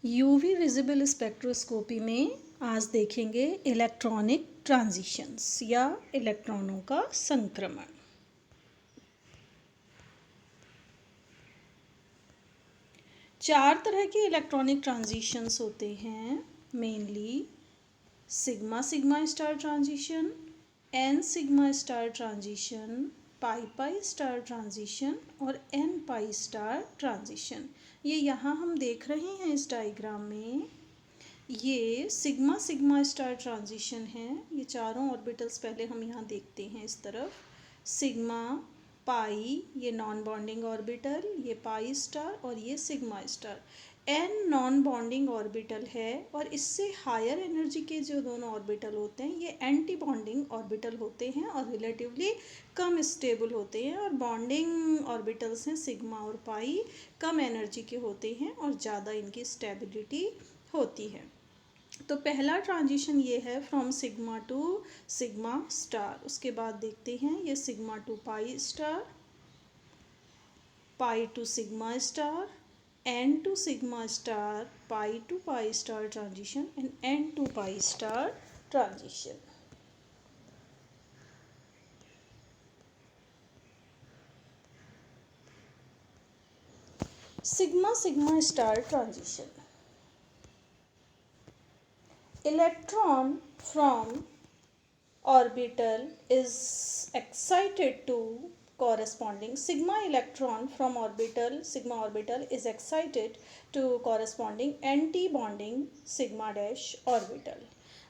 UV visible spectroscopy में आज देखेंगे इलेक्ट्रॉनिक ट्रांजिशंस या इलेक्ट्रॉनों का संक्रमण। चार तरह के इलेक्ट्रॉनिक ट्रांजिशंस होते हैं, mainly sigma sigma star transition, N sigma star transition, pi pi star transition और एन पाई स्टार ट्रांजिशन। ये यहाँ हम देख रहे हैं इस डायग्राम में, ये सिग्मा सिग्मा स्टार ट्रांजिशन है। ये चारों ऑर्बिटल्स पहले हम यहाँ देखते हैं इस तरफ, सिग्मा पाई ये नॉन बॉन्डिंग ऑर्बिटल, ये पाई स्टार और ये sigma star. N non bonding orbital है और इससे हायर एनर्जी के जो दोनों ऑर्बिटल होते हैं ये एंटी बॉन्डिंग ऑर्बिटल होते हैं और रिलेटिवली कम स्टेबल होते हैं, और बॉन्डिंग ऑर्बिटल्स हैं सिग्मा और पाई, कम एनर्जी के होते हैं और ज़्यादा इनकी स्टेबिलिटी होती है। तो पहला ट्रांजिशन ये है from sigma to sigma star. उसके बाद देखते हैं ये sigma to pi star, pi to sigma star, n to sigma star, pi to pi star transition and n to pi star transition. Sigma sigma star transition, electron from orbital is excited to corresponding sigma electron from orbital, sigma orbital is excited to corresponding anti-bonding sigma dash orbital.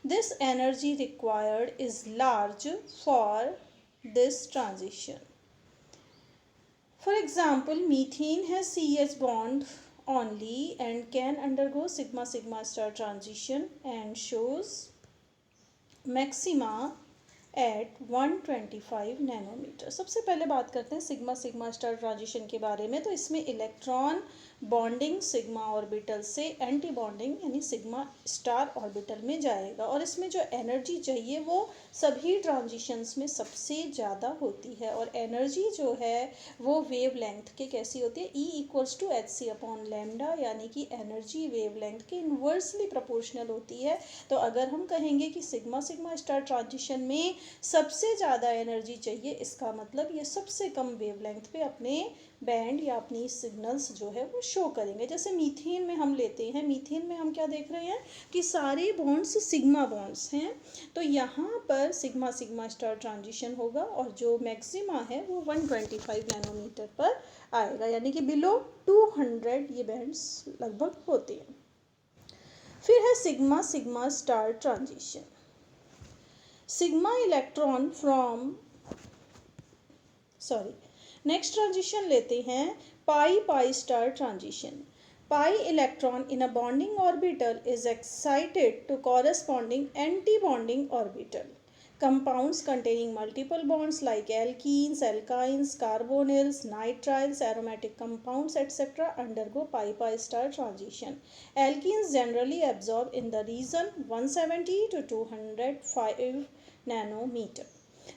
This energy required is large for this transition. For example, methane has CH bond only and can undergo sigma sigma star transition and shows maxima at 125 nanometer. सबसे पहले बात करते हैं sigma sigma star transition के बारे में। तो इसमें इलेक्ट्रॉन बॉन्डिंग सिग्मा ऑर्बिटल से एंटी बॉन्डिंग यानी सिग्मा स्टार ऑर्बिटल में जाएगा, और इसमें जो एनर्जी चाहिए वो सभी ट्रांजिशंस में सबसे ज़्यादा होती है, और एनर्जी जो है वो वेव लेंथ के कैसी होती है, E equals to h c upon lambda, यानी कि एनर्जी वेव लेंथ के इन्वर्सली प्रोपोर्शनल होती है। तो अगर हम कहेंगे कि सिग्मा सिग्मा स्टार ट्रांजिशन में सबसे ज़्यादा एनर्जी चाहिए, इसका मतलब ये सबसे कम वेवलेंथ पे अपने बैंड या अपनी सिग्नल्स जो है वो शो करेंगे। जैसे मीथेन में हम लेते हैं, मीथेन में हम क्या देख रहे हैं कि सारे बॉन्ड्स सिग्मा बॉन्ड्स हैं, तो यहाँ पर सिग्मा सिग्मा स्टार ट्रांजिशन होगा और जो मैक्सिमा है वो 125 नैनोमीटर पर आएगा, यानी कि बिलो 200 ये बैंड्स लगभग होते हैं। फिर है sigma sigma star transition, sigma electron from next transition लेते हैं pi pi star transition. Pi electron in a bonding orbital is excited to corresponding anti bonding orbital. Compounds containing multiple bonds like alkenes, alkynes, carbonyls, nitriles, aromatic compounds, etc. undergo pi-pi star transition. Alkenes generally absorb in the region 170 to 205 nanometer.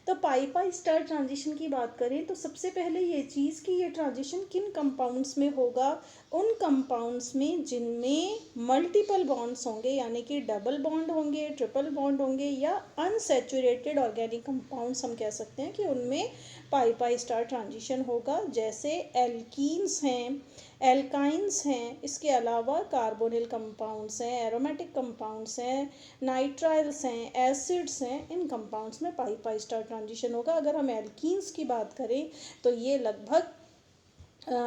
तो pi pi star transition की बात करें तो सबसे पहले ये चीज़ कि ये ट्रांजिशन किन कंपाउंड्स में होगा, उन कंपाउंड्स में जिनमें मल्टीपल बॉन्ड्स होंगे, यानी कि डबल बॉन्ड होंगे, ट्रिपल बॉन्ड होंगे, या अनसैचुरेटेड ऑर्गेनिक कंपाउंड्स हम कह सकते हैं कि उनमें पाई पाई स्टार ट्रांजिशन होगा। जैसे एल्कीन्स हैं, एल्काइंस हैं, इसके अलावा कार्बोनिल कंपाउंड्स हैं, एरोमेटिक कंपाउंड्स हैं, नाइट्राइल्स हैं, एसिड्स हैं, इन कंपाउंड्स में पाई पाई स्टार ट्रांजिशन होगा। अगर हम एल्कीन्स की बात करें तो ये लगभग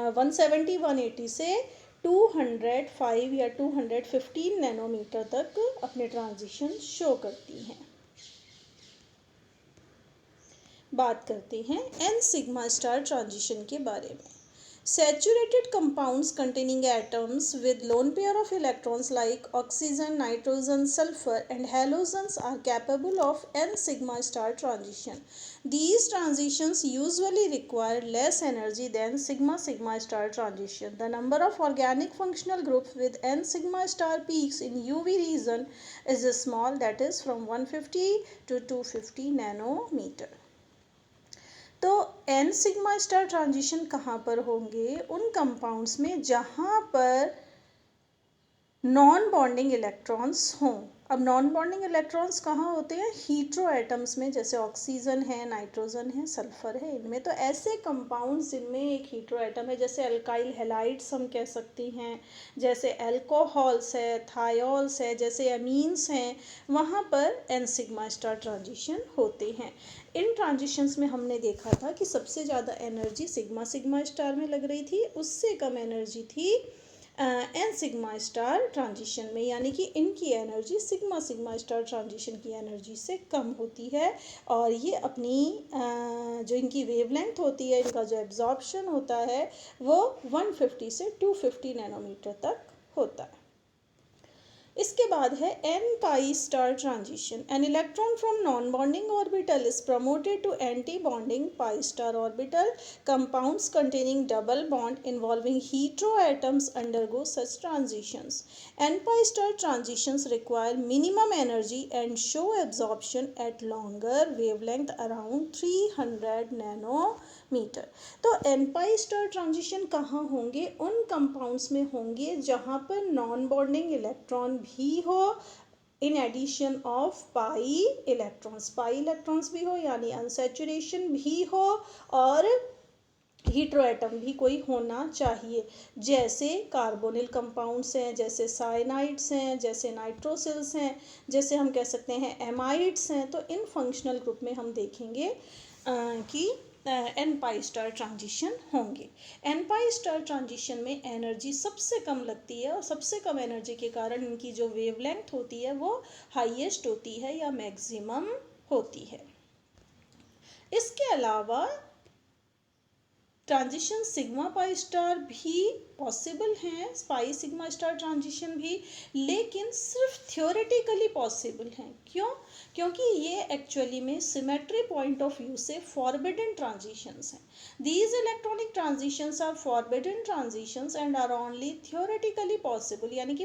170 180 से 205 या 215 नैनोमीटर तक अपने ट्रांजिशन शो करती हैं। बात करते हैं एन सिग्मा स्टार ट्रांजिशन के बारे में। Saturated compounds containing atoms with lone pair of electrons like oxygen, nitrogen, sulfur and halogens are capable of n sigma star transition. These transitions usually require less energy than sigma sigma star transition. The number of organic functional groups with n sigma star peaks in UV region is small, that is from 150 to 250 nanometer. तो N sigma star transition कहाँ पर होंगे, उन compounds में जहाँ पर non bonding electrons हों। अब नॉन बॉन्डिंग इलेक्ट्रॉन्स कहाँ होते हैं? हीट्रो एटम्स में, जैसे ऑक्सीजन है, नाइट्रोजन है, सल्फर है, इनमें। तो ऐसे कंपाउंड्स जिनमें एक हीट्रो एटम है, जैसे अल्काइल हैलाइड्स हम कह सकते हैं, जैसे अल्कोहल्स है, थायोल्स है, जैसे एमीन्स हैं, वहाँ पर एन सिग्मा स्टार ट्रांजिशन होते हैं। इन ट्रांजिशंस में हमने देखा था कि सबसे ज़्यादा एनर्जी सिग्मा सिग्मा स्टार में लग रही थी, उससे कम एनर्जी थी एन सिग्मा स्टार ट्रांजिशन में, यानी कि इनकी energy sigma sigma star transition की एनर्जी से कम होती है। और ये अपनी जो इनकी वेवलेंथ होती है, इनका जो एब्जॉर्प्शन होता है, वो 150 से 250 नैनोमीटर तक होता है। इसके बाद है n pi star transition. N electron from non bonding orbital is promoted to anti bonding pi star orbital. Compounds containing double bond involving heteroatoms undergo such transitions. N-pi star transitions require minimum energy and show absorption at longer wavelength around 300 nanometer. तो n-pi star transition कहाँ होंगे? उन compounds में होंगे जहाँ पर non bonding electron भी हो, in addition of pi electrons भी हो, यानी अनसेचुरेशन भी हो, और हीट्रोएटम भी कोई होना चाहिए। जैसे कार्बोनिल कंपाउंड्स हैं, जैसे साइनाइड्स हैं, जैसे नाइट्रोसिल्स हैं, जैसे हम कह सकते हैं एमाइड्स हैं। तो इन फंक्शनल ग्रुप में हम देखेंगे कि एन पाई स्टार ट्रांजिशन होंगे। एन पाई स्टार ट्रांजिशन में एनर्जी सबसे कम लगती है, और सबसे कम एनर्जी के कारण इनकी जो वेवलेंथ होती है वो हाईएस्ट होती है या मैक्सिमम होती है। इसके अलावा ट्रांजिशन सिग्मा पाई स्टार भी पॉसिबल हैं, पाई सिग्मा स्टार ट्रांजिशन भी, लेकिन सिर्फ थियोरेटिकली पॉसिबल हैं। क्यों? क्योंकि ये एक्चुअली में सिमेट्री पॉइंट ऑफ व्यू से फॉरबिडन ट्रांजिशंस हैं। These electronic transitions are forbidden transitions and are only theoretically possible, यानी कि